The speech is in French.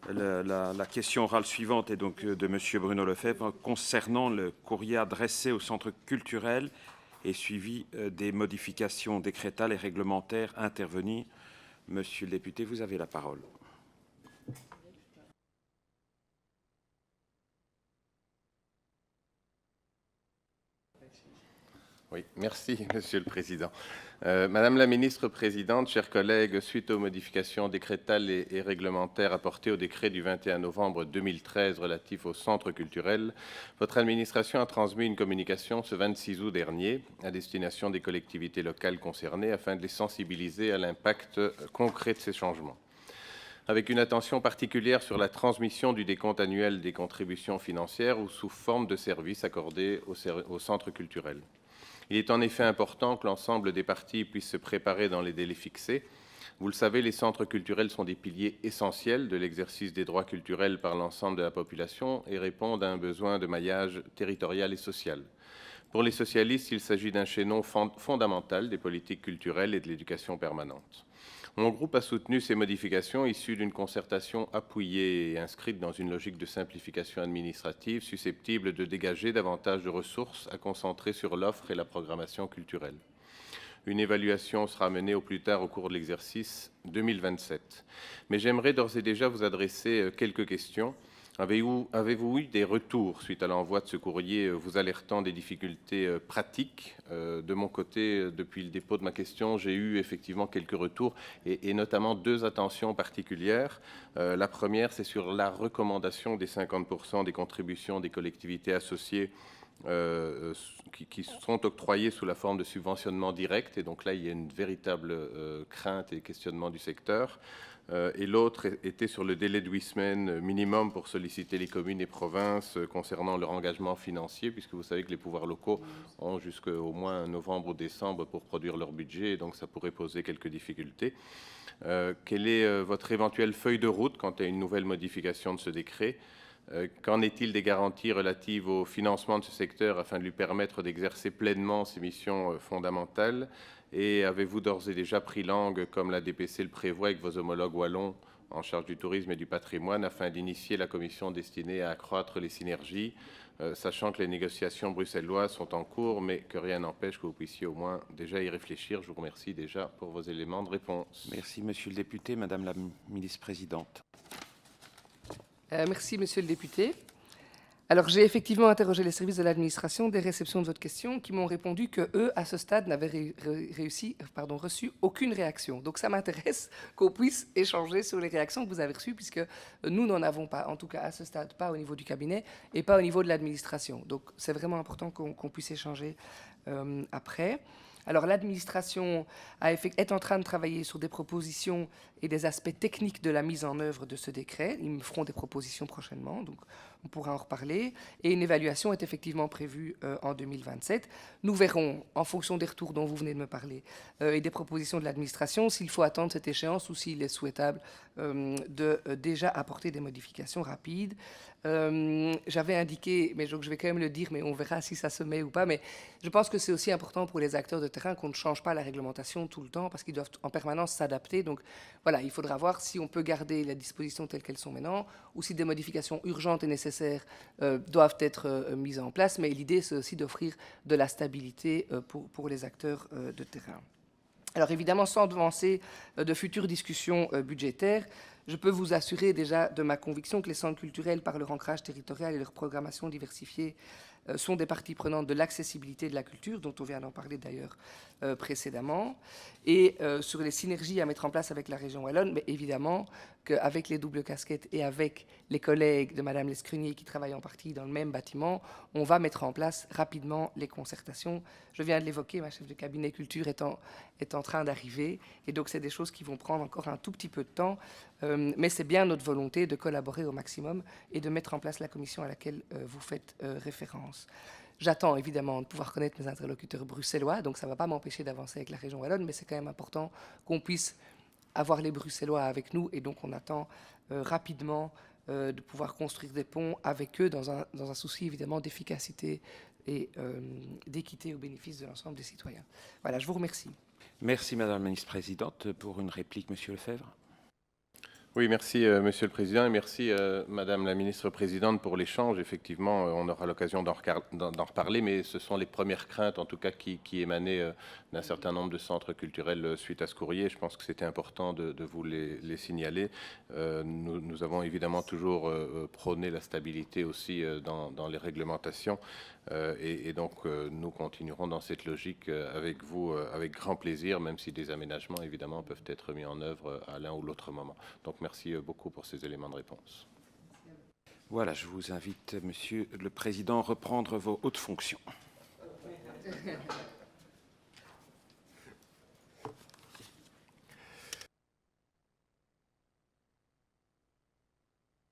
La question orale suivante est donc de M. Bruno Lefebvre concernant le courrier adressé au centre culturel et suivi des modifications décrétales et réglementaires intervenues. Monsieur le député, vous avez la parole. Oui, merci, Monsieur le Président. Madame la Ministre Présidente, chers collègues, suite aux modifications décrétales et réglementaires apportées au décret du 21 novembre 2013 relatif au centre culturel, votre administration a transmis une communication ce 26 août dernier à destination des collectivités locales concernées afin de les sensibiliser à l'impact concret de ces changements, avec une attention particulière sur la transmission du décompte annuel des contributions financières ou sous forme de services accordés au centre culturel. Il est en effet important que l'ensemble des parties puissent se préparer dans les délais fixés. Vous le savez, les centres culturels sont des piliers essentiels de l'exercice des droits culturels par l'ensemble de la population et répondent à un besoin de maillage territorial et social. Pour les socialistes, il s'agit d'un chaînon fondamental des politiques culturelles et de l'éducation permanente. Mon groupe a soutenu ces modifications issues d'une concertation appuyée et inscrite dans une logique de simplification administrative susceptible de dégager davantage de ressources à concentrer sur l'offre et la programmation culturelle. Une évaluation sera menée au plus tard au cours de l'exercice 2027. Mais j'aimerais d'ores et déjà vous adresser quelques questions. Avez-vous eu des retours suite à l'envoi de ce courrier vous alertant des difficultés pratiques? De mon côté, depuis le dépôt de ma question, j'ai eu effectivement quelques retours et notamment deux attentions particulières. La première, c'est sur la recommandation des 50% des contributions des collectivités associées qui sont octroyées sous la forme de subventionnement direct. Et donc là, il y a une véritable crainte et questionnement du secteur. Et l'autre était sur le délai de 8 semaines minimum pour solliciter les communes et provinces concernant leur engagement financier, puisque vous savez que les pouvoirs locaux ont jusqu'au moins novembre ou décembre pour produire leur budget, et donc ça pourrait poser quelques difficultés. Quelle est votre éventuelle feuille de route quant à une nouvelle modification de ce décret? Qu'en est-il des garanties relatives au financement de ce secteur afin de lui permettre d'exercer pleinement ses missions fondamentales? Et avez-vous d'ores et déjà pris langue, comme la DPC le prévoit, avec vos homologues wallons en charge du tourisme et du patrimoine, afin d'initier la commission destinée à accroître les synergies, sachant que les négociations bruxelloises sont en cours, mais que rien n'empêche que vous puissiez au moins déjà y réfléchir. Je vous remercie déjà pour vos éléments de réponse. Merci, Monsieur le député. Madame la ministre-présidente. Merci, Monsieur le député. Alors, j'ai effectivement interrogé les services de l'administration des réceptions de votre question qui m'ont répondu que eux, à ce stade, n'avaient reçu aucune réaction. Donc, ça m'intéresse qu'on puisse échanger sur les réactions que vous avez reçues, puisque nous n'en avons pas, en tout cas à ce stade, pas au niveau du cabinet et pas au niveau de l'administration. Donc, c'est vraiment important qu'on puisse échanger après. Alors, l'administration est en train de travailler sur des propositions et des aspects techniques de la mise en œuvre de ce décret. Ils me feront des propositions prochainement, donc on pourra en reparler. Et une évaluation est effectivement prévue en 2027. Nous verrons, en fonction des retours dont vous venez de me parler et des propositions de l'administration, s'il faut attendre cette échéance ou s'il est souhaitable de déjà apporter des modifications rapides. J'avais indiqué, mais donc je vais quand même le dire, mais on verra si ça se met ou pas, mais je pense que c'est aussi important pour les acteurs de terrain qu'on ne change pas la réglementation tout le temps parce qu'ils doivent en permanence s'adapter. Donc voilà, il faudra voir si on peut garder les dispositions telles qu'elles sont maintenant ou si des modifications urgentes et nécessaires doivent être mises en place. Mais l'idée, c'est aussi d'offrir de la stabilité pour les acteurs de terrain. Alors évidemment, sans devancer de futures discussions budgétaires, je peux vous assurer déjà de ma conviction que les centres culturels, par leur ancrage territorial et leur programmation diversifiée, sont des parties prenantes de l'accessibilité de la culture, dont on vient d'en parler d'ailleurs précédemment, et sur les synergies à mettre en place avec la région wallonne, mais évidemment qu'avec les doubles casquettes et avec les collègues de Madame Lescrunier qui travaillent en partie dans le même bâtiment, on va mettre en place rapidement les concertations. Je viens de l'évoquer, ma chef de cabinet culture est en train d'arriver, et donc c'est des choses qui vont prendre encore un tout petit peu de temps, mais c'est bien notre volonté de collaborer au maximum et de mettre en place la commission à laquelle vous faites référence. J'attends évidemment de pouvoir connaître mes interlocuteurs bruxellois, donc ça ne va pas m'empêcher d'avancer avec la région wallonne, mais c'est quand même important qu'on puisse avoir les Bruxellois avec nous, et donc on attend rapidement de pouvoir construire des ponts avec eux dans un souci évidemment d'efficacité et d'équité au bénéfice de l'ensemble des citoyens. Voilà, je vous remercie. Merci, Madame la ministre-présidente. Pour une réplique, Monsieur Lefebvre. Oui, merci Monsieur le Président et merci Madame la Ministre Présidente pour l'échange. Effectivement, on aura l'occasion d'en reparler, mais ce sont les premières craintes, en tout cas, qui émanaient d'un certain nombre de centres culturels suite à ce courrier. Je pense que c'était important de vous les signaler. Nous avons évidemment toujours prôné la stabilité aussi dans les réglementations et donc nous continuerons dans cette logique avec vous avec grand plaisir, même si des aménagements évidemment peuvent être mis en œuvre à l'un ou l'autre moment. Donc merci beaucoup pour ces éléments de réponse. Voilà, je vous invite, Monsieur le Président, à reprendre vos hautes fonctions.